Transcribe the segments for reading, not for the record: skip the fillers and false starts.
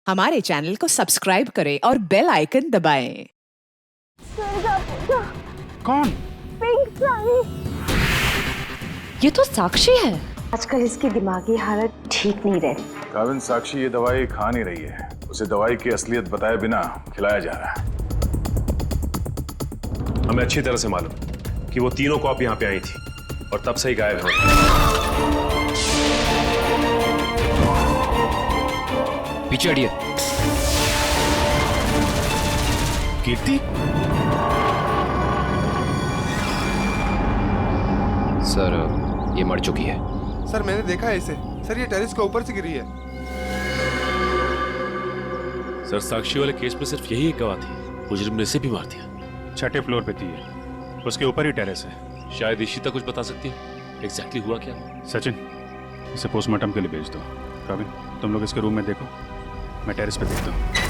हमारे चैनल को सब्सक्राइब करें और बेल आइकन दबाएं। कौन? पिंक साड़ी। ये तो साक्षी है। आजकल इसकी दिमागी हालत ठीक नहीं रहती। काविन, साक्षी ये दवाई खा नहीं रही है। उसे दवाई की असलियत बताए बिना खिलाया जा रहा है। हमें अच्छी तरह से मालूम कि वो तीनों कॉप यहाँ पे आई थी और तब से ही गायब है। पीछे हटिए। कीर्ति? सर, ये मर चुकी है। सर मैंने देखा है इसे। सर ये टेरेस के ऊपर से गिरी है। सर साक्षी वाले केस में सिर्फ यही एक गवाह थी, मुजरिम ने इसे भी मार दिया। 6ठे फ्लोर पे थी ये, उसके ऊपर ही टेरेस है। शायद इशिता कुछ बता सकती है एग्जैक्टली हुआ क्या। सचिन, इसे पोस्टमार्टम के लिए भेज दो। काविन, तुम लोग इसके रूम में देखो, मैं टेरेस पे देखता हूँ।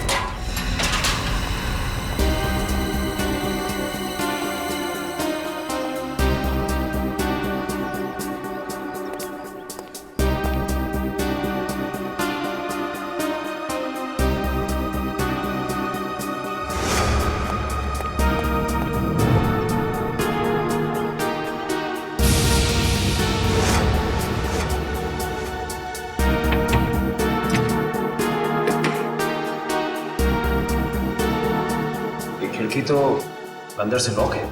खिड़की तो अंदर से लॉक है।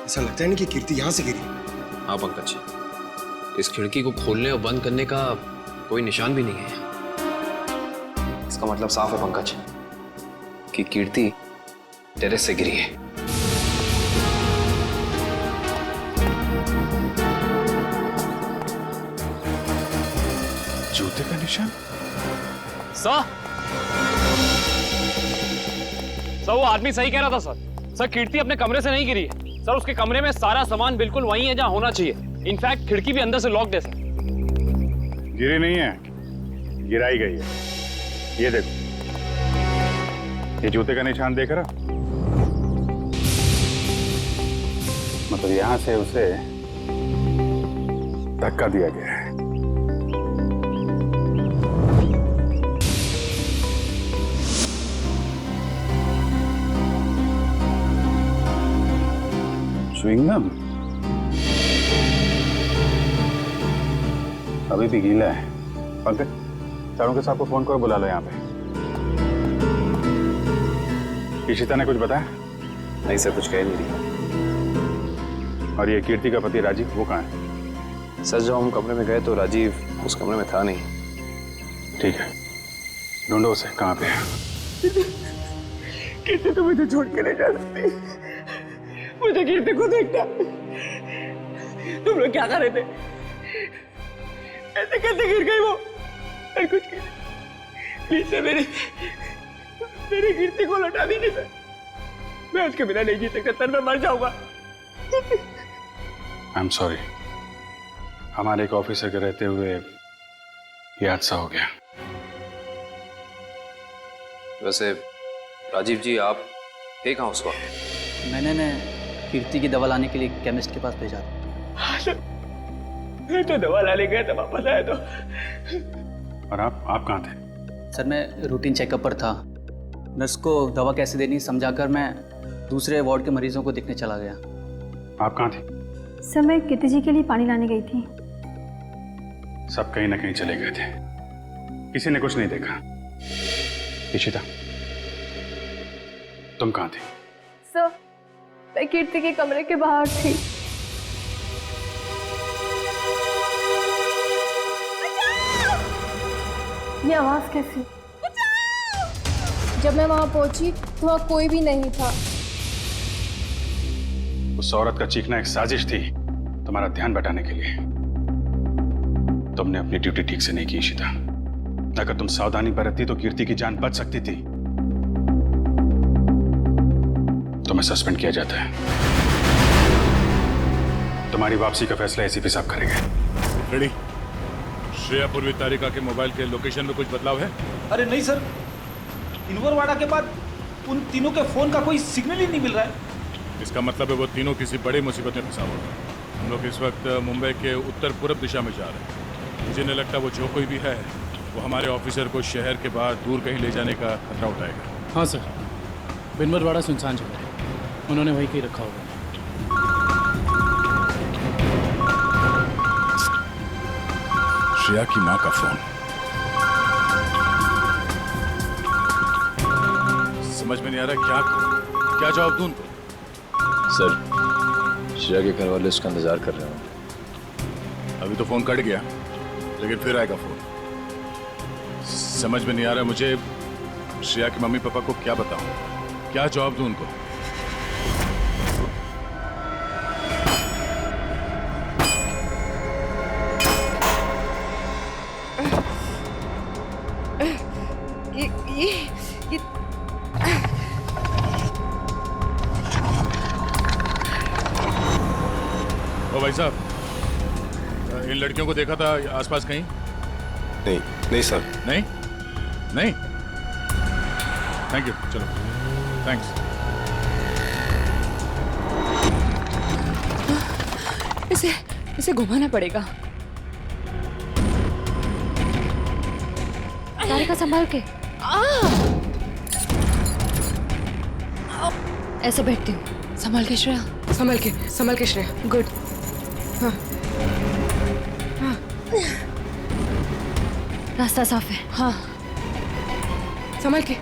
ऐसा लगता है नहीं कि कीर्ति यहाँ से गिरी। हाँ पंकज, इस खिड़की को खोलने और बंद करने का कोई निशान भी नहीं है। इसका मतलब साफ है पंकज कि कीर्ति टेरेस से गिरी है। जूते का निशान? सर, वो आदमी सही कह रहा था सर। कीर्ति अपने कमरे से नहीं गिरी है सर। उसके कमरे में सारा सामान बिल्कुल वही है जहां होना चाहिए। इनफैक्ट खिड़की भी अंदर से लॉक्ड है सर। गिरी नहीं है, गिराई गई है। ये देखो, ये जूते का निशान देख रहा? मतलब यहां से उसे धक्का दिया गया है। च्युइंगम अभी भी गीला है। पंकज, चारों के साथ को फोन करो, बुला लो यहाँ पे। इशिता ने कुछ बताया? नहीं सर, कुछ कह नहीं रही। और ये कीर्ति का पति राजीव, वो कहाँ है? सर जब हम कमरे में गए तो राजीव उस कमरे में था नहीं। ठीक है, ढूंढो उसे, कहाँ पे है? कीर्ति तो मुझे छोड़ के नहीं जा सकती। मुझे कीर्ति को देखना। तुम लोग क्या कर रहे थे? ऐसे कैसे गिर गई वो? और कुछ प्लीज सर, मेरी कीर्ति को लौटा दीजिए सर। मैं उसके बिना नहीं जी सकता सर, मैं मर जाऊंगा। आई एम सॉरी, हमारे एक ऑफिसर के रहते हुए ये हादसा हो गया। वैसे राजीव जी, आप थे कहाँ उस वक्त? मैंने कीर्ति की दवा लाने के लिए केमिस्ट के पास भेजा था। हाँ सर, मैं तो दवा लाने गया था, वापस आया तो। और आप कहाँ थे? सर मैं रूटीन चेकअप पर था। नर्स को दवा कैसे देनी समझाकर मैं दूसरे वार्ड के मरीजों को देखने चला गया। आप कहाँ थे? सर मैं कीर्ति जी के लिए पानी लाने गई थी। सब कहीं ना कहीं चले गए थे, किसी ने कुछ नहीं देखा। इशिता, तुम कहाँ थे? सर मैं कीर्ति के कमरे के बाहर थी। ये आवाज कैसी? जब मैं वहां पहुंची तो वहां कोई भी नहीं था। उस औरत का चीखना एक साजिश थी, तुम्हारा ध्यान बटाने के लिए। तुमने अपनी ड्यूटी ठीक से नहीं की इशिता। अगर तुम सावधानी बरतती तो कीर्ति की जान बच सकती थी। तुम्हें सस्पेंड किया जाता है। तुम्हारी वापसी का फैसला एसीपी साहब करेंगे। रेडी? श्रेया पूर्वी तारिका के मोबाइल के लोकेशन में कुछ बदलाव है? अरे नहीं सर, इनवरवाड़ा के बाद उन तीनों के फोन का कोई सिग्नल ही नहीं मिल रहा है। इसका मतलब है वो तीनों किसी बड़ी मुसीबत में फंसा हुआ है। हम लोग इस वक्त मुंबई के उत्तर पूर्व दिशा में जा रहे हैं। मुझे नहीं लगता वो जो कोई भी है वो हमारे ऑफिसर को शहर के बाहर दूर कहीं ले जाने का खतरा उठाएगा। हाँ सर, बिनमरवाड़ा सुनसान जगह है, उन्होंने वहीं कहीं रखा होगा। श्रेया की माँ का फोन। समझ में नहीं आ रहा क्या करूं, क्या जवाब दूं उनको? सर, श्रेया के घर वाले उसका इंतजार कर रहे हैं। अभी तो फोन कट गया, लेकिन फिर आएगा फोन। समझ में नहीं आ रहा मुझे श्रेया के मम्मी पापा को क्या बताऊं, क्या जवाब दूं उनको? ये ओ भाई साहब, इन लड़कियों को देखा था आसपास कहीं? नहीं, नहीं सर। नहीं? नहीं? थैंक यू, चलो, थैंक्स। इसे घुमाना पड़ेगा। तारिका संभाल के। ऐसे बैठती हूँ। संभाल के श्रेया। संभाल के श्रेया। गुड। हाँ। हाँ। रास्ता साफ है। हाँ। संभाल के।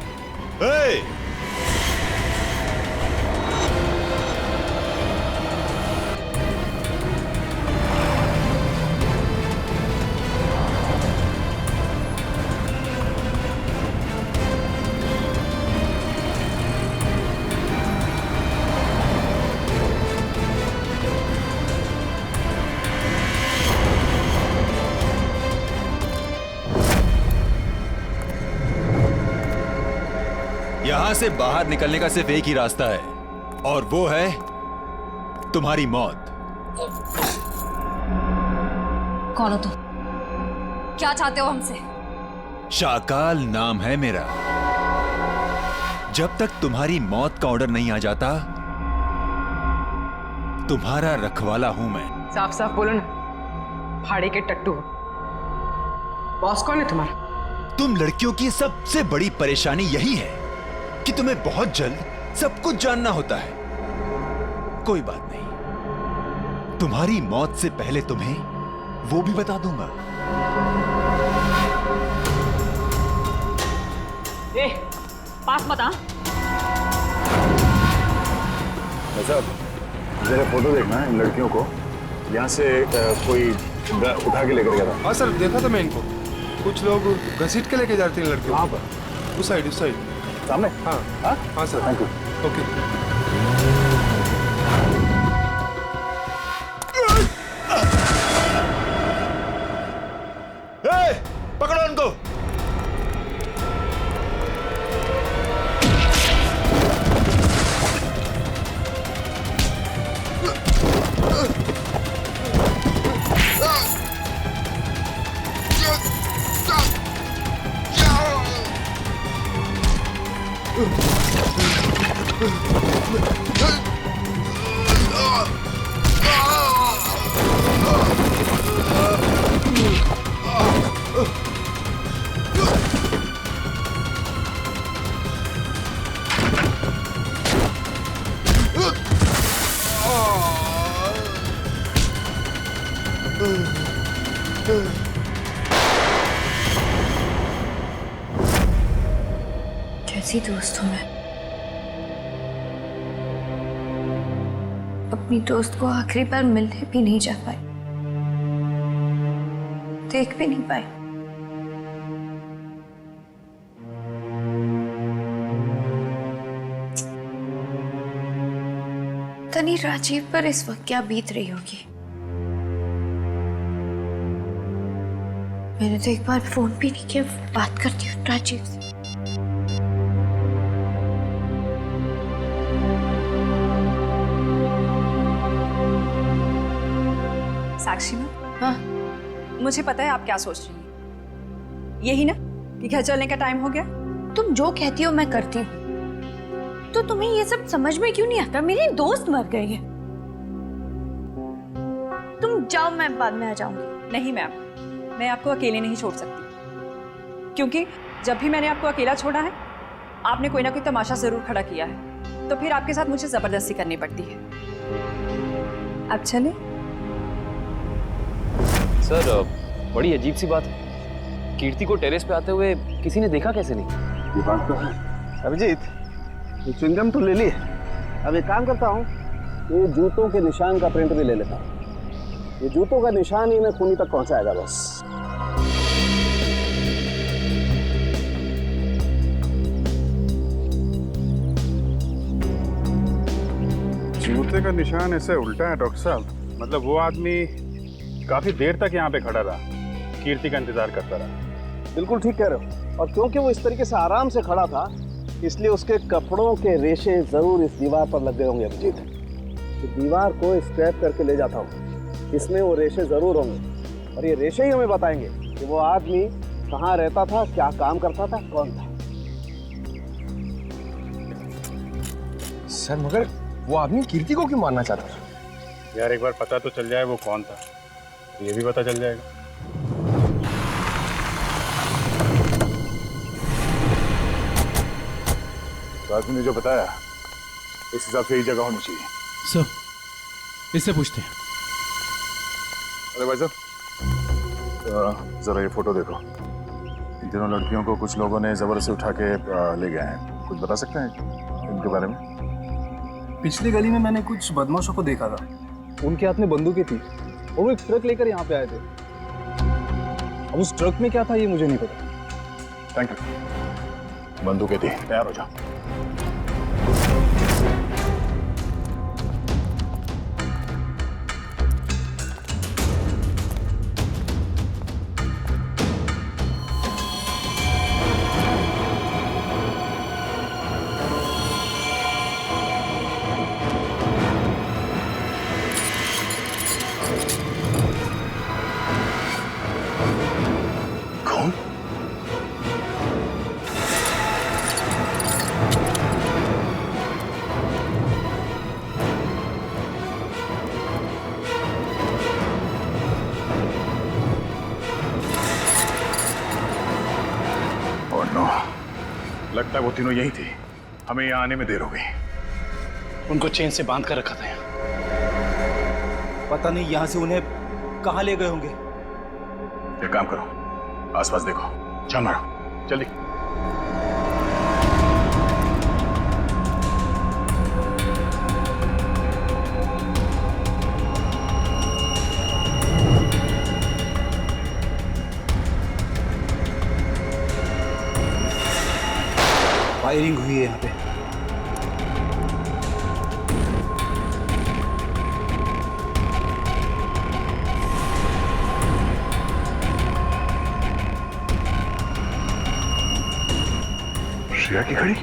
यहां से बाहर निकलने का सिर्फ एक ही रास्ता है, और वो है तुम्हारी मौत। कौन हो तुम? क्या चाहते हो हमसे? शाकाल नाम है मेरा। जब तक तुम्हारी मौत का ऑर्डर नहीं आ जाता, तुम्हारा रखवाला हूं मैं। साफ साफ बोलो ना, भाड़े के टट्टू। बॉस कौन है तुम्हारा? तुम लड़कियों की सबसे बड़ी परेशानी यही है कि तुम्हें बहुत जल्द सब कुछ जानना होता है। कोई बात नहीं, तुम्हारी मौत से पहले तुम्हें वो भी बता दूंगा। ए, पास मत आ। साहब, जरा फोटो देखना है इन लड़कियों को। यहाँ से कोई उठा के लेकर गया था। हाँ सर, देखा था मैं इनको। कुछ लोग घसीट के लेके जाते हैं लड़कियों। वहाँ पर उस साइड सामने। हाँ हाँ हाँ सर। Thank you. ओके। पकड़ो उनको। कैसी दोस्त हूँ मैं। अपनी दोस्त को आखिरी बार मिलने भी नहीं जा पाई, देख भी नहीं पाई। तनी राजीव पर इस वक्त क्या बीत रही होगी। मैंने तो एक बार फोन भी नहीं किया। बात करती हूँ राजीव से। साक्षी में? हाँ, मुझे पता है आप क्या सोच रही हैं। यही ना कि घर चलने का टाइम हो गया। तुम जो कहती हो मैं करती हूँ, तो तुम्हें ये सब समझ में क्यों नहीं आता? मेरी दोस्त मर गई है। तुम जाओ, मैं बाद में आ जाऊंगी। नहीं मैम, मैं आपको अकेले नहीं छोड़ सकती, क्योंकि जब भी मैंने आपको अकेला छोड़ा है आपने कोई ना कोई तमाशा जरूर खड़ा किया है, तो फिर आपके साथ मुझे जबरदस्ती करनी पड़ती है। अब चले। सर बड़ी अजीब सी बात है, कीर्ति को टेरेस पे आते हुए किसी ने देखा कैसे नहीं? ये बात तो है। अभिजीत, ये च्युइंगम तो ले ली, अब एक काम करता हूँ, ये जूतों के निशान का प्रिंट भी ले लेता हूँ। ये जूतों का निशान ही इन्हें खूनी तक पहुंचाएगा बस। जूते का निशान ऐसे उल्टा है डॉक्टर साहब, मतलब वो आदमी काफी देर तक यहाँ पे खड़ा रहा, कीर्ति का इंतजार करता रहा। बिल्कुल ठीक कह रहे हो, और क्योंकि वो इस तरीके से आराम से खड़ा था इसलिए उसके कपड़ों के रेशे जरूर इस दीवार पर लग गए होंगे। अभिजीत, तो दीवार को स्क्रैप करके ले जाता हूँ, इसमें वो रेशे जरूर होंगे, और ये रेशे ही हमें बताएंगे कि वो आदमी कहाँ रहता था, क्या काम करता था, कौन था। सर मगर वो आदमी कीर्ति को क्यों मारना चाहता था? यार एक बार पता तो चल जाए वो कौन था, ये भी पता चल जाएगा। तो आदमी ने जो बताया इस हिसाब से ही जगह होनी चाहिए। सर, इससे पूछते हैं। अरे भाई साहब, जरा ये फोटो देखो। इन तीनों लड़कियों को कुछ लोगों ने जबरदस्ती उठा के ले गए हैं, कुछ बता सकते हैं इनके बारे में? पिछली गली में मैंने कुछ बदमाशों को देखा था, उनके हाथ में बंदूकें थी और वो एक ट्रक लेकर यहाँ पे आए थे। अब उस ट्रक में क्या था ये मुझे नहीं पता। Thank you. बंदूकें थी, तैयार हो जाओ। लगता है वो तीनों यही थे, हमें यहाँ आने में देर हो गई। उनको चेन से बांध कर रखा था यहाँ, पता नहीं यहाँ से उन्हें कहाँ ले गए होंगे। एक काम करो, आसपास देखो, छान मारो, जल्दी। फायरिंग हुई है यहाँ पे। श्रेया की घड़ी?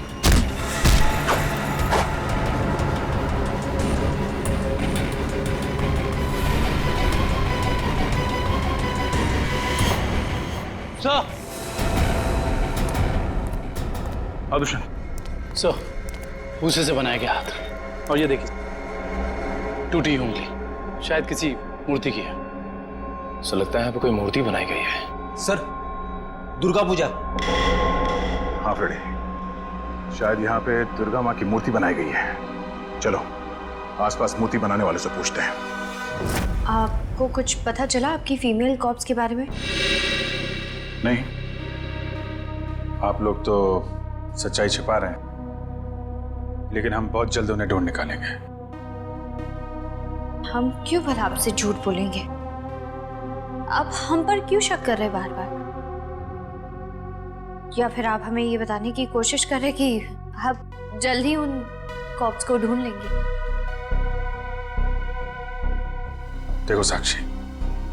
सर, दुष्यंत सर, भूसे से बनाया गया हाथ, और ये देखिए टूटी उंगली, शायद किसी मूर्ति की है। सो लगता है यहाँ पे कोई मूर्ति बनाई गई है। सर, दुर्गा पूजा। हाँ फ्रेडी, शायद यहाँ पे दुर्गा माँ की मूर्ति बनाई गई है। चलो आसपास मूर्ति बनाने वाले से पूछते हैं। आपको कुछ पता चला आपकी फीमेल कॉप्स के बारे में? नहीं, आप लोग तो सच्चाई छिपा रहे हैं, लेकिन हम बहुत जल्द उन्हें ढूंढ निकालेंगे। हम क्यों भला आपसे झूठ बोलेंगे? आप हम पर क्यों शक कर रहे हैं बार बार? या फिर आप हमें ये बताने की कोशिश कर रहे कि आप जल्द ही उन कॉप्स को ढूंढ लेंगे? देखो साक्षी,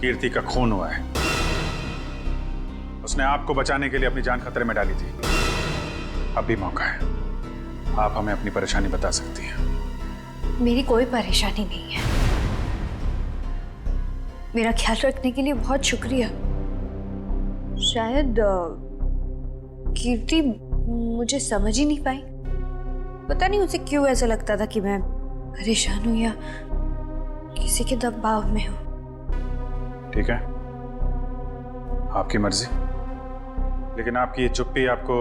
कीर्ति का खून हुआ है, उसने आपको बचाने के लिए अपनी जान खतरे में डाली थी। अब भी मौका है, आप हमें अपनी परेशानी बता सकती हैं। मेरी कोई परेशानी नहीं है। मेरा ख्याल रखने के लिए बहुत शुक्रिया। शायद कीर्ति मुझे समझ ही नहीं पाई। पता नहीं उसे क्यों ऐसा लगता था कि मैं परेशान हूं या किसी के दबाव में हूं। ठीक है, आपकी मर्जी, लेकिन आपकी ये चुप्पी आपको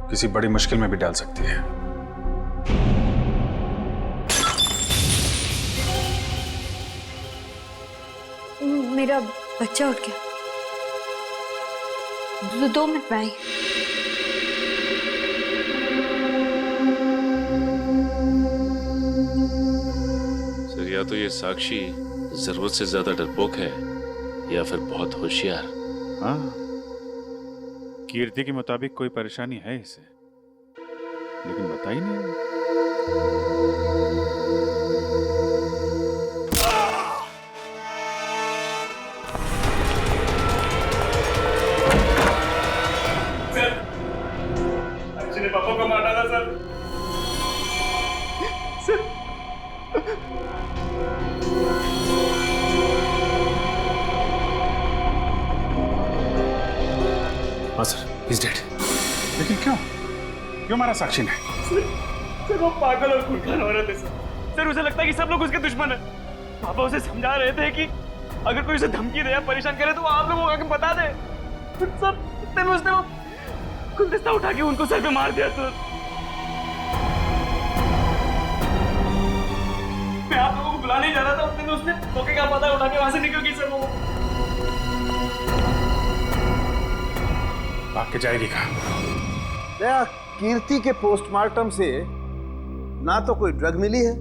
किसी बड़ी मुश्किल में भी डाल सकती है। मेरा बच्चा उठ गया। 2 मिनट में आई। सर, या तो ये साक्षी जरूरत से ज्यादा डरपोक है या फिर बहुत होशियार। हाँ, कीर्ति के मुताबिक कोई परेशानी है इसे, लेकिन बताई नहीं। ने पापा को मार डाला सर। हाँ सर, he's dead। लेकिन क्यों क्यों मारा साक्षी ने? सर वो पागल और खूंखार औरत है सर। उसे लगता है कि सब लोग उसके दुश्मन है। पापा उसे समझा रहे थे कि अगर कोई उसे धमकी दे या परेशान करे तो वो आप लोगों को आके बता दे। सर इतने में उसने वो गुलदस्ता उठा के उनको सर पे मार दिया सर। मैं आप लोगों को बुलाने ही जा रहा था, उतने में उसने मौके का पता उठा के वहां से निकल गई सर। वो भाग के जाएगी कहाँ? कीर्ति के पोस्टमार्टम से ना तो कोई ड्रग मिली है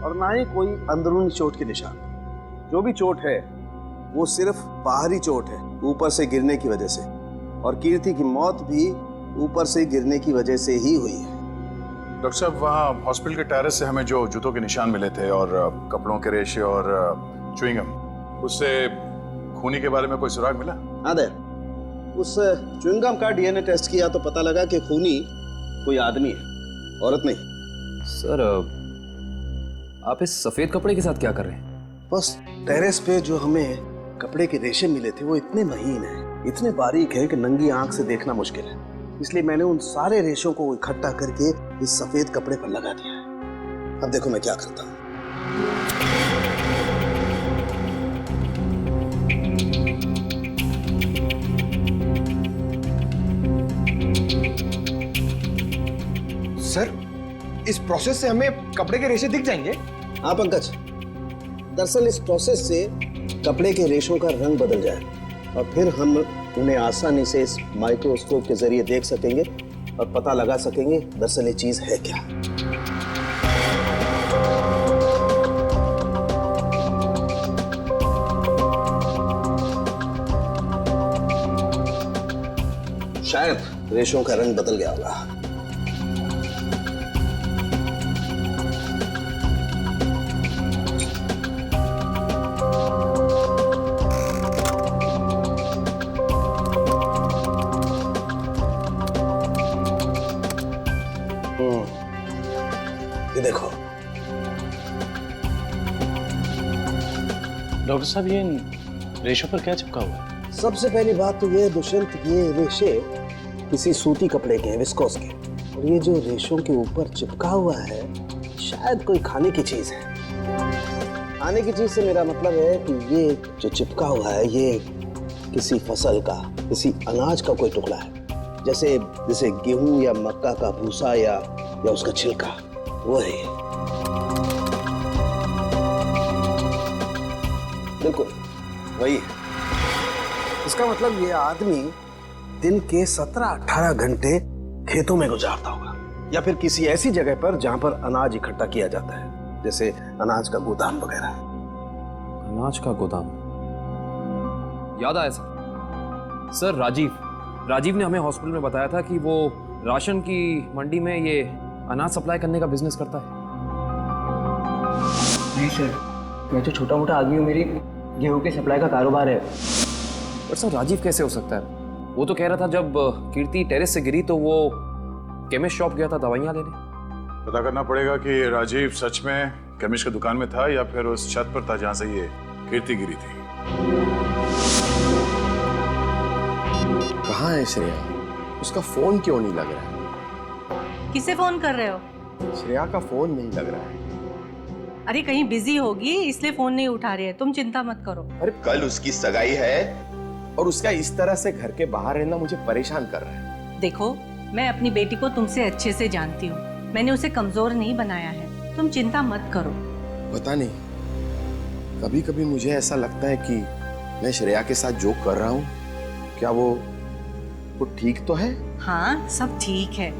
और ना ही कोई अंदरूनी चोट के निशान। जो भी चोट है वो सिर्फ बाहरी चोट है, ऊपर से गिरने की वजह से। और कीर्ति की मौत भी ऊपर से गिरने की वजह से ही हुई है। डॉक्टर साहब, वहाँ हॉस्पिटल के टेरेस से हमें जो जूतों के निशान मिले थे और कपड़ों के रेशे और च्युइंगम, उससे खूनी के बारे में कोई सुराग मिला? हाँ दे, उस च्युइंगम का डीएनए टेस्ट किया तो पता लगा कि खूनी कोई आदमी है, औरत नहीं। सर, आप इस सफेद कपड़े के साथ क्या कर रहे हैं? बस टेरेस पे जो हमें कपड़े के रेशे मिले थे वो इतने महीन हैं, इतने बारीक हैं कि नंगी आंख से देखना मुश्किल है। इसलिए मैंने उन सारे रेशों को इकट्ठा करके इस सफेद कपड़े पर लगा दिया है। अब देखो मैं क्या करता हूँ। सर, इस प्रोसेस से हमें कपड़े के रेशे दिख जाएंगे? हाँ पंकज, दरअसल इस प्रोसेस से कपड़े के रेशों का रंग बदल जाए और फिर हम उन्हें आसानी से इस माइक्रोस्कोप के जरिए देख सकेंगे और पता लगा सकेंगे दरअसल ये चीज है क्या। शायद रेशों का रंग बदल गया होगा। ये देखो डॉक्टर साहब, ये रेशों पर क्या चिपका हुआ है? सबसे पहली बात तो ये दुष्यंत, ये रेशे किसी सूती कपड़े के हैं, विस्कोस के। और ये जो रेशों के ऊपर चिपका हुआ है शायद कोई खाने की चीज है। खाने की चीज से मेरा मतलब है कि ये जो चिपका हुआ है ये किसी फसल का, किसी अनाज का कोई टुकड़ा है, जैसे गेहूं या मक्का का भूसा या उसका छिलका, वो है। बिल्कुल वही है। इसका मतलब ये आदमी दिन के 17-18 घंटे खेतों में गुजारता होगा या फिर किसी ऐसी जगह पर जहां पर अनाज इकट्ठा किया जाता है, जैसे अनाज का गोदाम वगैरह। अनाज का गोदाम, याद आया सर, राजीव ने हमें हॉस्पिटल में बताया था कि वो राशन की मंडी में ये अनाज सप्लाई करने का बिजनेस करता है। नहीं सर, मैं तो छोटा मोटा आदमी हूँ, मेरी गेहूं के सप्लाई का कारोबार है। पर सर, राजीव कैसे हो सकता है? वो तो कह रहा था जब कीर्ति टेरेस से गिरी तो वो केमिस्ट शॉप गया था दवाइयाँ लेने। पता करना पड़ेगा कि राजीव सच में केमिस्ट की दुकान में था या फिर उस छत पर था जहां से ये कीर्ति गिरी थी। कहाँ है श्रेया? उसका फोन क्यों नहीं लग रहा है? किसे फोन कर रहे हो? श्रेया का फोन नहीं लग रहा है। अरे कहीं बिजी होगी इसलिए फोन नहीं उठा रही है, तुम चिंता मत करो। अरे कल उसकी सगाई है, और उसका इस तरह से घर के बाहर रहना मुझे परेशान कर रहा है। देखो, मैं अपनी बेटी को तुमसे अच्छे से जानती हूँ। मैंने उसे कमजोर नहीं बनाया है, तुम चिंता मत करो। पता नहीं, कभी कभी मुझे ऐसा लगता है कि मैं श्रेया के साथ जो कर रहा हूँ, क्या वो ठीक तो है? हाँ, सब ठीक है।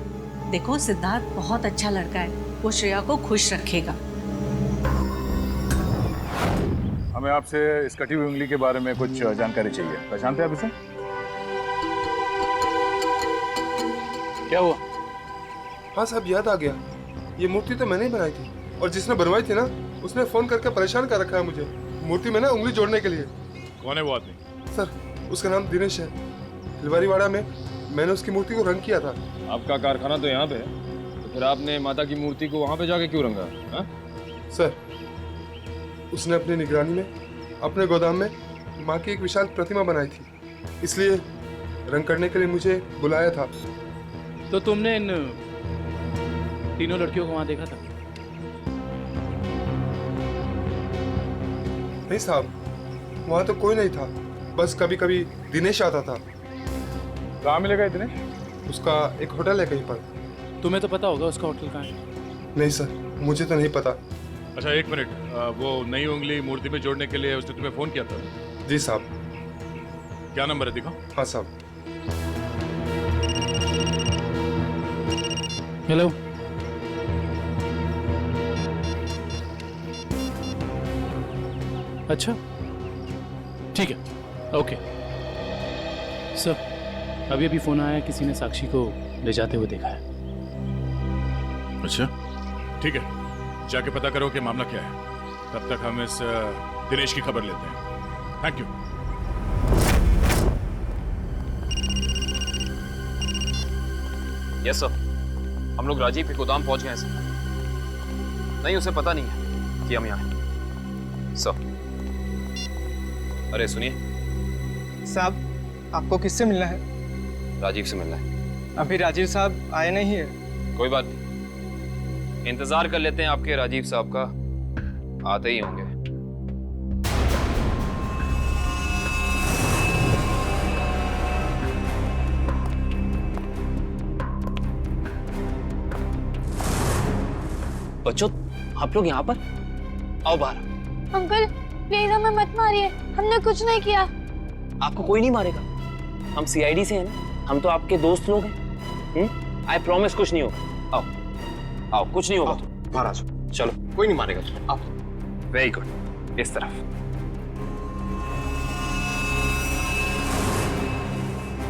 देखो, सिद्धार्थ बहुत अच्छा लड़का है, वो श्रेया को खुश रखेगा। हमें आपसे इस कटी हुई उंगली के बारे में कुछ जानकारी चाहिए। पहचानते हैं आप इसे? क्या हुआ? हाँ साहब, याद आ गया। ये मूर्ति तो मैंने ही बनाई थी, और जिसने बनवाई थी ना, उसने फोन करके परेशान कर रखा है मुझे मूर्ति में ना उंगली जोड़ने के लिए। कौन है वो आदमी? सर, उसका नाम दिनेश है। फुलवारीवाड़ा में मैंने उसकी मूर्ति को रंग किया था। आपका कारखाना तो यहाँ पे है, तो फिर आपने माता की मूर्ति को वहाँ पे जाके क्यों रंगा? हा? सर, उसने अपनी निगरानी में अपने गोदाम में माँ की एक विशाल प्रतिमा बनाई थी, इसलिए रंग करने के लिए मुझे बुलाया था। तो तुमने इन तीनों लड़कियों को वहां देखा था? नहीं साहब, वहां तो कोई नहीं था, बस कभी कभी दिनेश आता था। कहाँ मिलेगा दिनेश? उसका एक होटल है कहीं पर। तुम्हें तो पता होगा उसका होटल कहाँ है? नहीं सर, मुझे तो नहीं पता। अच्छा, एक मिनट। वो नई उंगली मूर्ति में जोड़ने के लिए उसने तुम्हें फोन किया था? जी साहब। क्या नंबर है, दिखाओ। हाँ साहब। हेलो, अच्छा ठीक है, ओके सर। अभी अभी फोन आया, किसी ने साक्षी को ले जाते हुए देखा है। अच्छा ठीक है, जाके पता करो कि मामला क्या है। तब तक हम इस दिनेश की खबर लेते हैं। Thank you. यस सर, हम लोग राजीव के गोदाम पहुंच गए हैं सर। नहीं, उसे पता नहीं है कि हम यहाँ हैं सर। अरे सुनिए साहब, आपको किससे मिलना है? राजीव से मिलना है। अभी राजीव साहब आए नहीं है। कोई बात नहीं, इंतजार कर लेते हैं आपके राजीव साहब का, आते ही होंगे। बच्चों, आप लोग यहाँ पर आओ बाहर। अंकल प्लीज हमें मत मारिए, हमने कुछ नहीं किया। आपको कोई नहीं मारेगा, हम सीआईडी से हैं ना, हम तो आपके दोस्त लोग हैं। आई प्रॉमिस कुछ नहीं होगा। आओ आओ, कुछ नहीं होगा। बाहर आ जाओ। चलो, कोई नहीं मारेगा। आओ। वेरी गुड, इस तरफ।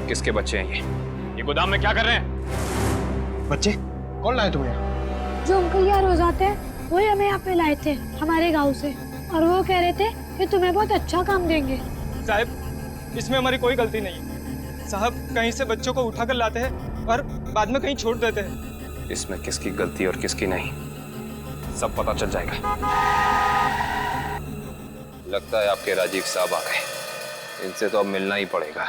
किसके बच्चे हैं ये गोदाम में क्या कर रहे हैं? बच्चे कौन लाए तुम्हें यहाँ? जो अंकल यहाँ रोज आते हैं, वही हमें यहाँ पे लाए थे हमारे गांव से, और वो कह रहे थे कि तुम्हें बहुत अच्छा काम देंगे। साहब, इसमें हमारी कोई गलती नहीं है। साहब, कहीं से बच्चों को उठाकर लाते हैं और बाद में कहीं छोड़ देते हैं। इसमें किसकी गलती और किसकी नहीं, सब पता चल जाएगा। लगता है आपके राजीव साहब आ गए, इनसे तो अब मिलना ही पड़ेगा।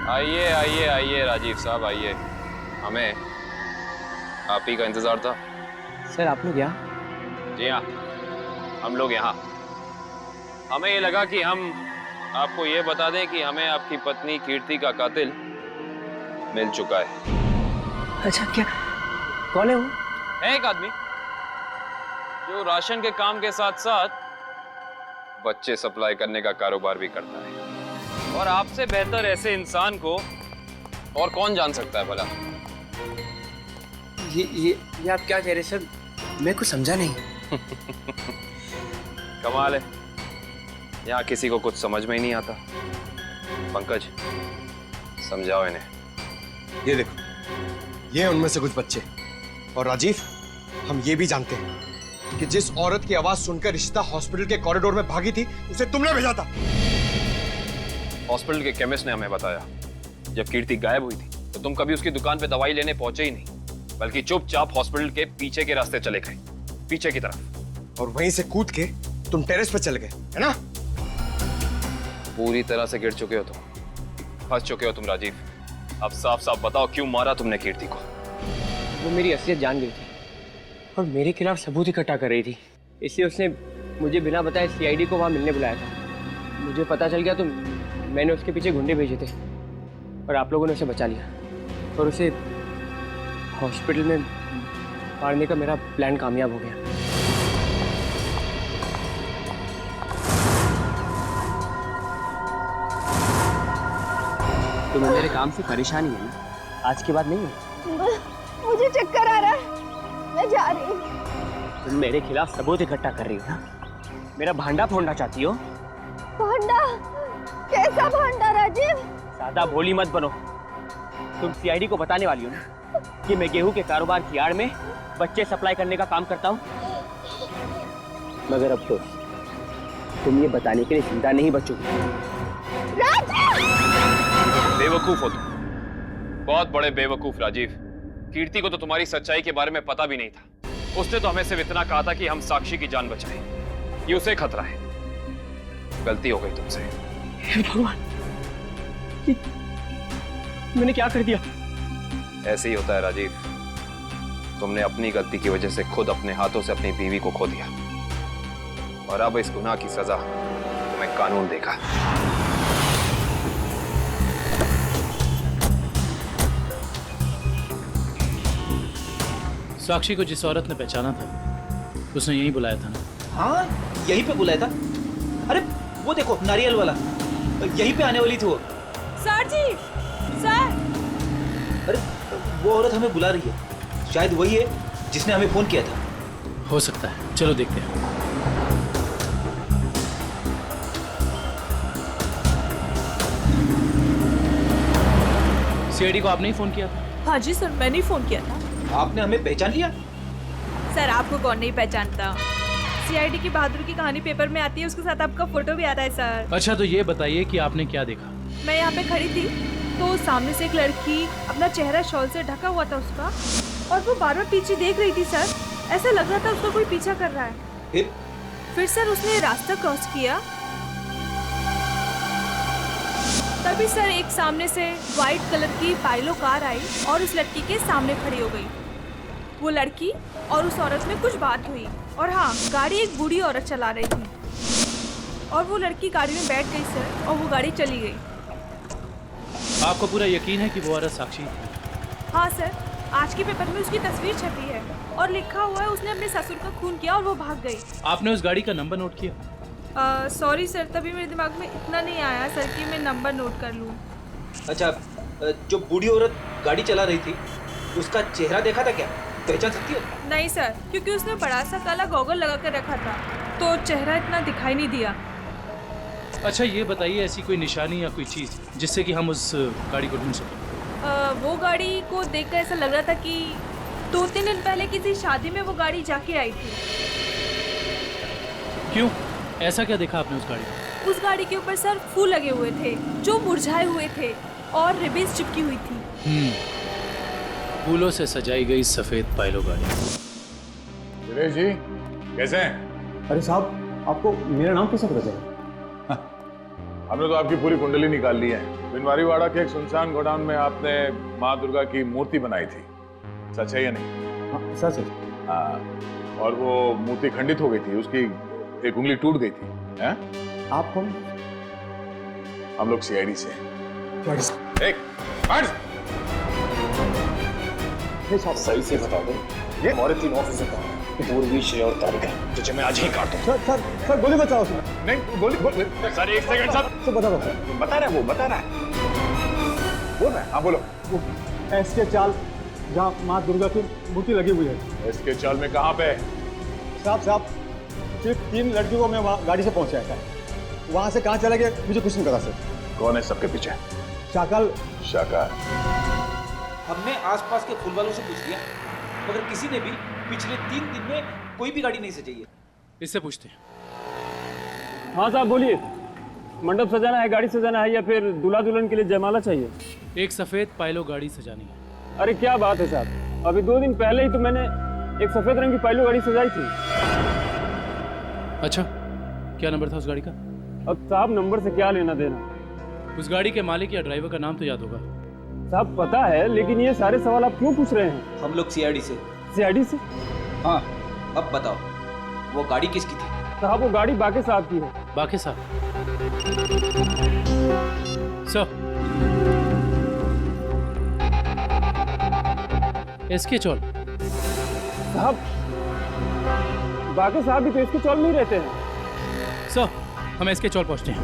आइए आइए आइए राजीव साहब, आइए। हमें आप ही का इंतजार था। सर, आप लोग यहाँ? जी हाँ, हम लोग यहाँ। हमें ये लगा कि हम आपको ये बता दें कि हमें आपकी पत्नी कीर्ति का कातिल मिल चुका है। अच्छा, क्या? कौन है वो? है एक आदमी जो राशन के काम के साथ साथ बच्चे सप्लाई करने का कारोबार भी करता है, और आपसे बेहतर ऐसे इंसान को और कौन जान सकता है भला? ये आप क्या कह रहे सर? मैं कुछ समझा नहीं। कमाल है, यहाँ किसी को कुछ समझ में ही नहीं आता। पंकज, समझाओ इन्हें। ये देखो, ये उनमें से कुछ बच्चे। और राजीव, हम ये भी जानते हैं कि जिस औरत की आवाज सुनकर रिश्ता हॉस्पिटल के कॉरिडोर में भागी थी, उसे तुमने भेजा था। हॉस्पिटल के केमिस्ट ने हमें बताया, जब कीर्ति गायब हुई थी तो तुम कभी उसकी दुकान पे दवाई लेने पहुंचे ही नहीं, बल्कि चुपचाप हॉस्पिटल के पीछे के रास्ते चले गए, पीछे की तरफ। और वहीं से कूद के तुम टेरेस पर चले गए, है ना? पूरी तरह से गिर चुके हो तुम, फंस चुके हो तुम राजीव। अब साफ साफ बताओ, क्यों मारा तुमने कीर्ति को? वो मेरी असलियत जान गई थी और मेरे खिलाफ सबूत इकट्ठा कर रही थी, इसलिए उसने मुझे बिना बताए सीआईडी को वहाँ मिलने बुलाया था। मुझे पता चल गया तो मैंने उसके पीछे गुंडे भेजे थे और आप लोगों ने उसे बचा लिया और उसे हॉस्पिटल में मारने का मेरा प्लान कामयाब हो गया। तुम्हें मेरे काम से परेशानी है ना? आज के बाद नहीं है? मुझे चक्कर आ रहा है, मैं जा रही हूँ। तुम मेरे खिलाफ सबूत इकट्ठा कर रही हो ना? मेरा भांडा फोड़ना चाहती हो? भांडा? कैसा भांडा राजीव? ज्यादा भोली मत बनो। तुम सीआईडी को बताने वाली हो ना कि मैं गेहूं के कारोबार की आड़ में बच्चे सप्लाई करने का काम करता हूँ? मगर अफसोस, तुम ये बताने के लिए जिंदा नहीं बचोगे। बेवकूफ हो तुम, बहुत बड़े बेवकूफ राजीव। कीर्ति को तो तुम्हारी सच्चाई के बारे में पता भी नहीं था। उसने तो हमें सिर्फ इतना कहा था कि हम साक्षी की जान बचाएं। ये उसे खतरा है। गलती हो गई तुमसे। भगवान, मैंने क्या कर दिया? ऐसे ही होता है राजीव। तुमने अपनी गलती की वजह से खुद अपने हाथों से अपनी बीवी को खो दिया और अब इस गुनाह की सजा तुम्हें कानून देगा। साक्षी को जिस औरत ने पहचाना था उसने यहीं बुलाया था ना? हाँ, यहीं पे बुलाया था। अरे वो देखो नारियल वाला, यहीं पे आने वाली थी वो। सर जी, सर। अरे वो औरत हमें बुला रही है, शायद वही है जिसने हमें फोन किया था। हो सकता है, चलो देखते हैं। सीआईडी को आपने ही फोन किया था? हाँ जी सर, मैंने ही फोन किया था। आपने हमें पहचान लिया? सर आपको कौन नहीं पहचानता? सीआईडी की बहादुर की कहानी पेपर में आती है, उसके साथ आपका फोटो भी आता है सर। अच्छा तो ये बताइए कि आपने क्या देखा? मैं यहाँ पे खड़ी थी तो सामने से एक लड़की, अपना चेहरा शॉल से ढका हुआ था उसका, और वो बार बार पीछे देख रही थी सर। ऐसा लग रहा था उसको कोई पीछा कर रहा है। फिर सर उसने रास्ता क्रॉस किया, तभी सर एक सामने से व्हाइट कलर की पाइलो कार आई और उस लड़की के सामने खड़ी हो गई। वो लड़की और उस औरत में कुछ बात हुई और हाँ, गाड़ी एक बूढ़ी औरत चला रही थी और वो लड़की गाड़ी में बैठ गई सर और वो गाड़ी चली गई। आपको पूरा यकीन है कि वो औरत साक्षी? हाँ सर, आज के पेपर में उसकी तस्वीर छपी है और लिखा हुआ है उसने अपने ससुर का खून किया और वो भाग गई। आपने उस गाड़ी का नंबर नोट किया? सॉरी सर, तभी मेरे दिमाग में इतना नहीं आया सर कि मैं नंबर नोट कर लूँ। अच्छा, जो बूढ़ी औरत गाड़ी चला रही थी उसका चेहरा देखा था क्या? पहचान सकती हो? नहीं सर, क्योंकि उसने बड़ा सा काला गॉगल लगा कर रखा था तो चेहरा इतना दिखाई नहीं दिया। अच्छा ये बताइए, ऐसी कोई निशानी या कोई चीज़ जिससे कि हम उस गाड़ी को ढूंढ सकें? वो गाड़ी को देखकर ऐसा लग रहा था कि 2-3 दिन पहले किसी शादी में वो गाड़ी जाके आई थी। क्यों? ऐसा क्या देखा आपने उस गाड़ी में? उस गाड़ी के ऊपर सर फूल लगे हुए थे जो मुरझाए हुए थे और रिबन्स चिपकी हुई थी। फूलों से सजाई गई सफेद पाइलो गाड़ी। सुरेश जी कैसे हैं? अरे साहब, आपको मेरा नाम कैसे पता चला? हमने तो आपकी पूरी कुंडली निकाल ली है। बिनवारीवाड़ा के एक सुनसान गोडाउन में आपने माँ दुर्गा की मूर्ति बनाई थी, सच है या नहीं? हाँ, सच है। हाँ, और वो मूर्ति खंडित हो गई थी, उसकी एक उंगली टूट गई थी। हैं? आप कौन? हम लोग सीआईडी से हैं। सही से बता दो, ये हमारे 3 ऑफिसर कहाँ हैं? पूर्वी, श्रेया और तारिका, तुझे मैं आज ही काट दूं। सर गोली बचाओ उसमें। नहीं, गोली सर, एक सेकंड सर। बता दो। बता रहा है, वो बता रहा है। बोल रहा है, हाँ बोलो। एसके चाल जहाँ माँ दुर्गा की मूर्ति लगी हुई है। एसके चाल में कहाँ पे? साहब सिर्फ 3 लड़कियों को मैं वहाँ गाड़ी से पहुँचाया था, वहाँ से कहाँ चला गया मुझे कुछ नहीं पता सर। कौन है सबके पीछे? शाकाल। हमने आसपास के फूल वालों से पूछ लिया, मगर किसी ने भी पिछले 3 दिन में कोई भी गाड़ी नहीं सजाई है। इससे पूछते हैं। हाँ साहब बोलिए, मंडप सजाना है, गाड़ी सजाना है या फिर दूल्हा दुल्हन के लिए जयमाला चाहिए? एक सफेद पाइलो गाड़ी सजानी है। अरे क्या बात है साहब, अभी 2 दिन पहले ही तो मैंने एक सफेद रंग की पाइलो गाड़ी सजाई थी। अच्छा, क्या नंबर था उस गाड़ी का? अब साहब नंबर से क्या लेना देना? उस गाड़ी के मालिक या ड्राइवर का नाम तो याद होगा? साहब पता है, लेकिन ये सारे सवाल आप क्यों पूछ रहे हैं? हम लोग सीआईडी से। सीआईडी से? हाँ, अब बताओ वो गाड़ी किसकी थी? साहब वो गाड़ी बाकी साहब की है। बाकी साहब सर, इसके चौल साहब बाकी साहब भी तो इसके चौल में ही रहते हैं। सर, हम इसके चौल पहुंचते हैं।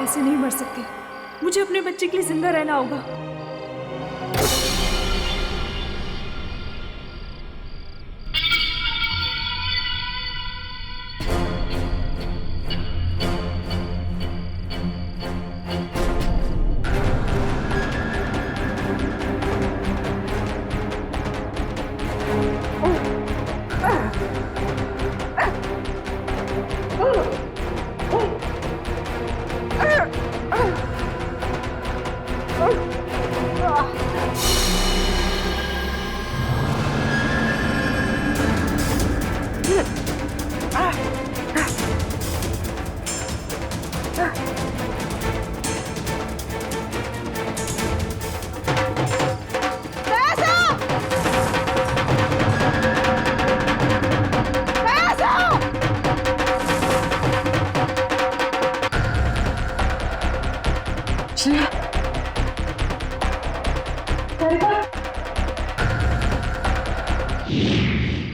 ऐसे नहीं मर सकती, मुझे अपने बच्चे के लिए जिंदा रहना होगा।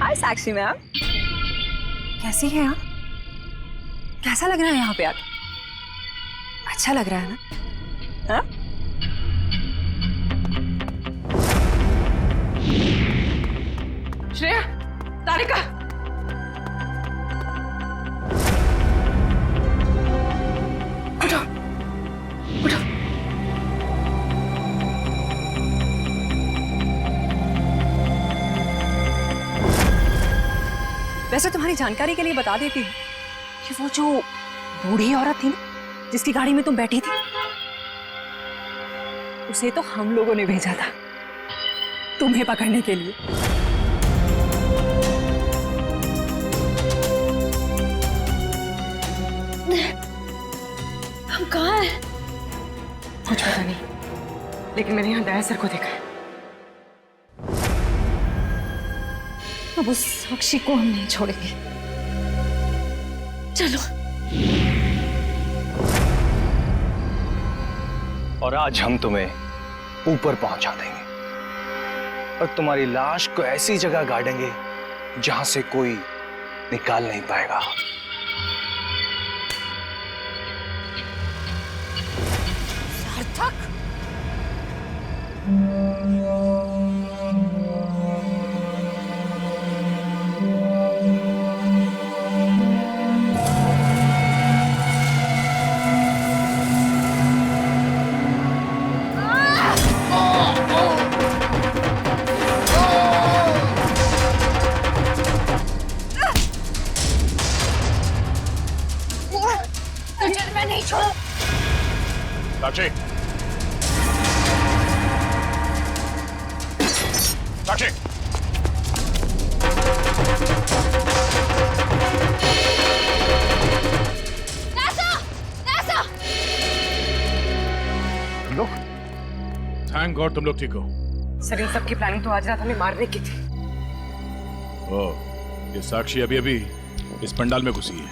हाय साक्षी मैम, कैसी हैं आप? कैसा लग रहा है यहाँ पे आके? अच्छा लग रहा है ना? हाँ? श्रेया, तारिका, उठो, उठो। वैसे तुम्हारी जानकारी के लिए बता देती हूँ कि वो जो बूढ़ी औरत थी ना जिसकी गाड़ी में तुम बैठी थी, उसे तो हम लोगों ने भेजा था तुम्हें पकड़ने के लिए। हम कहाँ हैं? कुछ पता नहीं, लेकिन मैंने यहाँ दया सर को देखा है। अब उस साक्षी को हम नहीं छोड़ेंगे। चलो। और आज हम तुम्हें ऊपर पहुंचा देंगे और तुम्हारी लाश को ऐसी जगह गाड़ेंगे जहां से कोई निकाल नहीं पाएगा। सार्थक, तुझे मैं नहीं छोड़ू। साक्षी, साक्षी, तुम लोग? थैंक गॉड तुम लोग ठीक हो। सर, इन सब की प्लानिंग तो आज रात हमें मारने की थी। ओह, ये साक्षी अभी अभी इस पंडाल में घुसी है।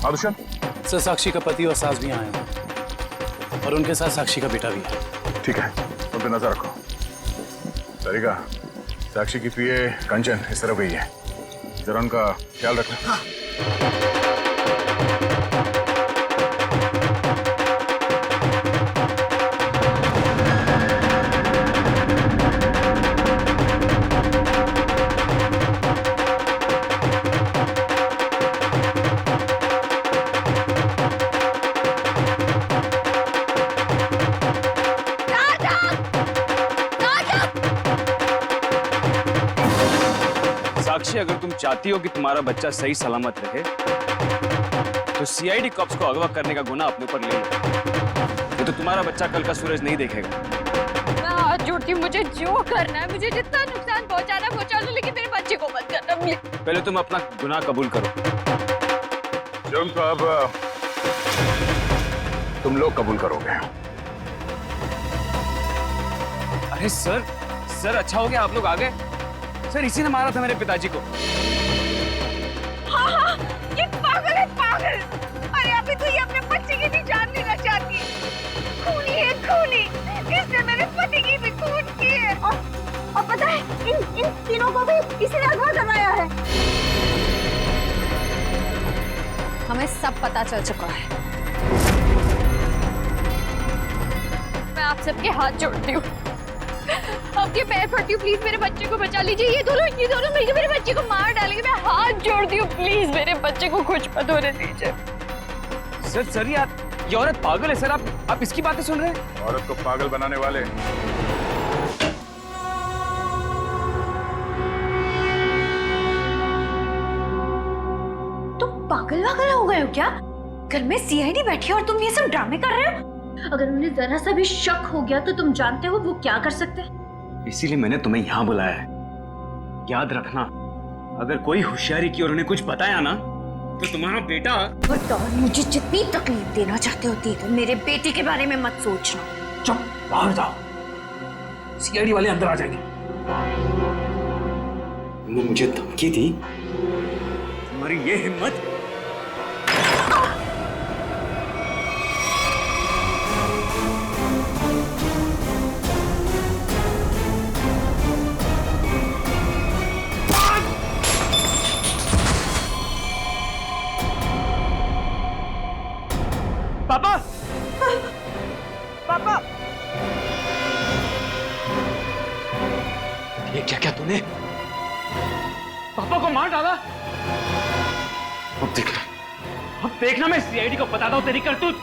आदुशन? सर, साक्षी का पति और सास भी आए हैं और उनके साथ साक्षी का बेटा भी है। ठीक है, उन पे नजर रखो। सरिका, साक्षी की पीए कंचन इस तरफ गई है, जरा उनका ख्याल रखना। हाँ। साक्षी, अगर तुम चाहती हो कि तुम्हारा बच्चा सही सलामत रहे तो सीआईडी कॉप्स को अगवा करने का गुनाह अपने ऊपर ले लो। ये तो तुम्हारा बच्चा कल का सूरज नहीं देखेगा। मैं हाथ जोड़ती हूँ, मुझे जो करना है, मुझे जितना नुकसान पहुंचाना है पहुंचा लो, लेकिन मेरे बच्चे को मत करना प्लीज। पहले तुम अपना गुनाह कबूल करो। जुर्म तो अब तुम लोग कबूल करोगे। अरे सर, अच्छा हो गया आप लोग आ गए। सर, इसी ने मारा था मेरे पिताजी को। हाँ, ये पागल है, पागल। अरे अभी तो ये अपने बच्चे की भी जान लेना चाहती है। खूनी है, खूनी। इसने मेरे पति की भी खून की है। और पता है, इन तीनों को भी इसी ने अगवा करवाया है। हमें सब पता चल चुका है। मैं आप सबके हाथ जोड़ती हूँ, आपके पैर पड़ती हूँ, प्लीज मेरे बच्चे को बचा लीजिए। ये दोनों मिलकर मेरे बच्चे को मार डालेंगे। मैं हाथ जोड़ती हूँ, प्लीज मेरे बच्चे को कुछ मत होने दीजिए। सर, ये औरत पागल है। सर, आप इसकी बातें सुन रहे हैं? औरत को पागल बनाने वाले तुम पागल हो गए हो क्या? घर में सीआईडी बैठी है और तुम ये सब ड्रामे कर रहे हो? अगर उन्हें जरा सा भी शक हो गया तो तुम जानते हो वो क्या कर सकते हैं। इसीलिए मैंने तुम्हें यहाँ बुलाया है। याद रखना, अगर कोई होशियारी की और उन्हें कुछ बताया ना तो तुम्हारा बेटा। और मुझे जितनी तकलीफ देना चाहते हो दे दो, मेरे बेटे के बारे में मत सोचना। चुप, बाहर जाओ, सीआईडी वाले अंदर आ जाएंगे। तुमने मुझे धमकी दी, तुम्हारी ये हिम्मत। पापा, पापा, ये क्या तूने? पापा को मार डाला। अब देखना मैं सीआईडी को बताता हूँ तेरी करतूत।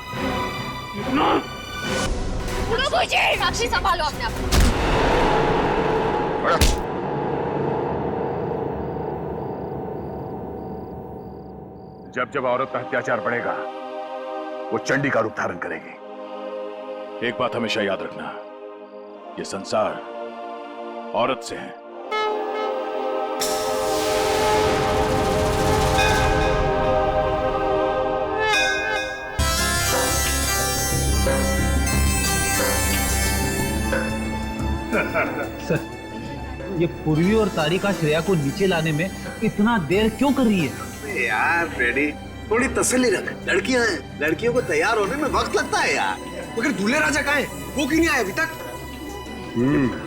साक्षी, संभालो अपने आप। जब जब औरत पर अत्याचार बढ़ेगा वो चंडी का रूप धारण करेगी। एक बात हमेशा याद रखना, ये संसार औरत से है। सर, ये पूर्वी और तारिका श्रेया को नीचे लाने में इतना देर क्यों कर रही है? यार फ्रेडी, थोड़ी तसल्ली रख, लड़कियां हैं, लड़कियों को तैयार होने में वक्त लगता है यार। मगर दूल्हे राजा कहाँ हैं? वो क्यों नहीं आए अभी तक?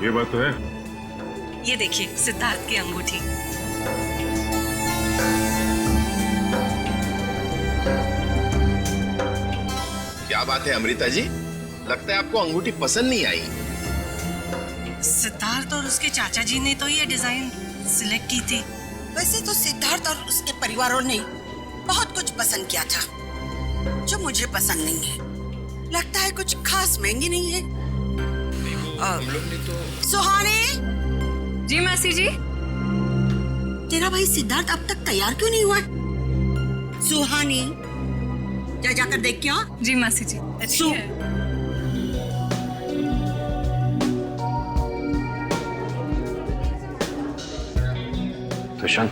ये बात तो है। ये देखिए सिद्धार्थ की अंगूठी। क्या बात है अमृता जी, लगता है आपको अंगूठी पसंद नहीं आई। सिद्धार्थ और उसके चाचा जी ने तो ये डिजाइन सिलेक्ट की थी। वैसे तो सिद्धार्थ और उसके परिवारों ने बहुत कुछ पसंद किया था जो मुझे पसंद नहीं है। लगता है कुछ खास महंगी नहीं है। सुहानी। जी मासी जी। तेरा भाई सिद्धार्थ अब तक तैयार क्यों नहीं हुआ? सुहानी, जा जाकर देख क्या? जी मासी जी। दुष्यंत,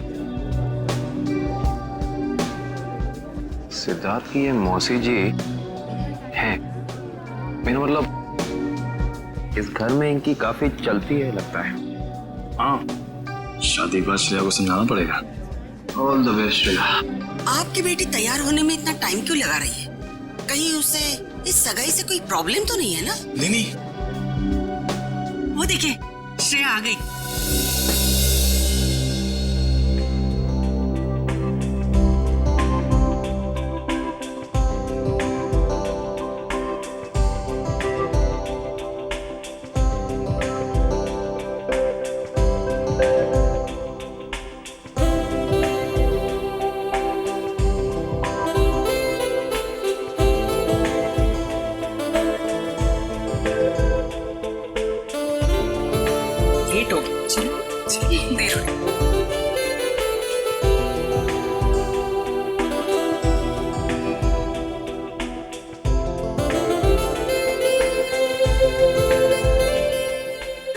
सिद्धार्थ की ये मौसी जी हैं। मेरा मतलब इस घर में इनकी काफी चलती है लगता है। हाँ, शादी के बाद श्रेया को समझाना पड़ेगा। All the best Shreya. आपकी बेटी तैयार होने में इतना टाइम क्यों लगा रही है? कहीं उसे इस सगाई से कोई प्रॉब्लम तो नहीं है ना? नहीं। वो देखिए, श्रेया आ गई।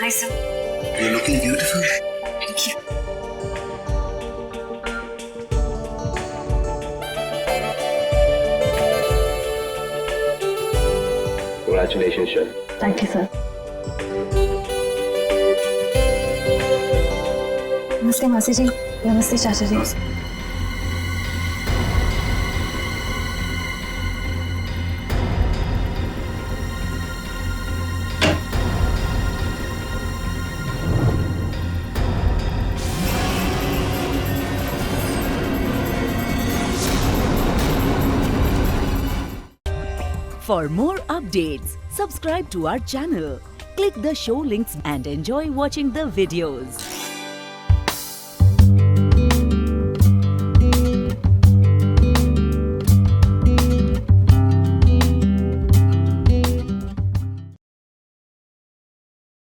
Hi, sir. You're looking beautiful. Thank you. Congratulations, sir. Thank you, sir. नमस्ते मासी जी। नमस्ते चाचा जी। For more updates, subscribe to our channel, click the show links and enjoy watching the videos.